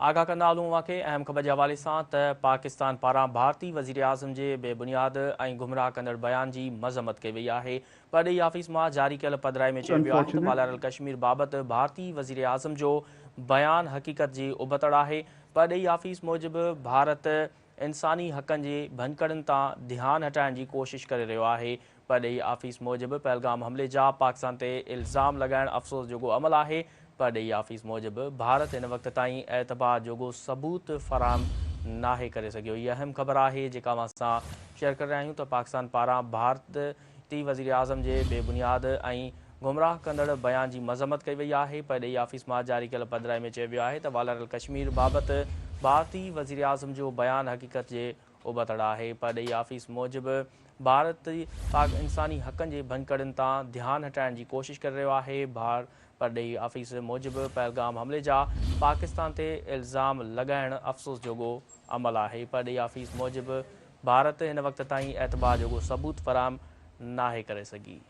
आगाह कंदा हलूं के अहम ख़बर के हवाले से पाकिस्तान पारां भारतीय वज़ीर आज़म के बेबुनियाद और गुमराह कंदड़ बयान की मज़म्मत कई वही है। परॾेही ऑफिस में जारी कल पधिराई में चयो वियो आहे त बालारल कश्मीर बाबत भारतीय वज़ीर आज़म जो बयान हक़ीक़त जी उबतड़ है। परॾेही ऑफिस मूजिब भारत इंसानी हक़न के भनकड़न तां ध्यान हटाइण की कोशिश करे रहियो आहे। परॾेही ऑफिस मूजिब पहलगाम हमले जा पाकिस्तान ते इल्ज़ाम लगाइण अफ़सोस जोगो अमल आहे। परॾेही ऑफिस मूजिब भारत इन वक्त ताईं एतबार जोगो सबूत फराहम नाहे करे सघियो। ये अहम ख़बर है जेका असां शेयर कर रहिया आहियूं त पाकिस्तान पारां भारतीय वज़ीर आज़म के बेबुनियाद और गुमराह कंदड़ बयान की मज़म्मत कई वही है। परॾेही ऑफिस में जारी कल पधिराई में चयो वियो आहे त बालारल कश्मीर बाबत भारतीय वज़ीर आज़म जो बयान हक़ीक़त जे उबतड़ है। परॾेही ऑफिस मूजिब भारत पाक इंसानी हक़न के भनकड़न तां ध्यान हटाइण की कोशिश कर रहियो आहे। परॾेही ऑफिस मूजिब पहलगाम हमले जा पाकिस्तान ते इल्ज़ाम लगाइण अफ़सोस जोगो अमल है। परॾेही ऑफिस मूजिब भारत इन वक्त ताईं एतबार जोगो सबूत फराहम नाहे करे सघी।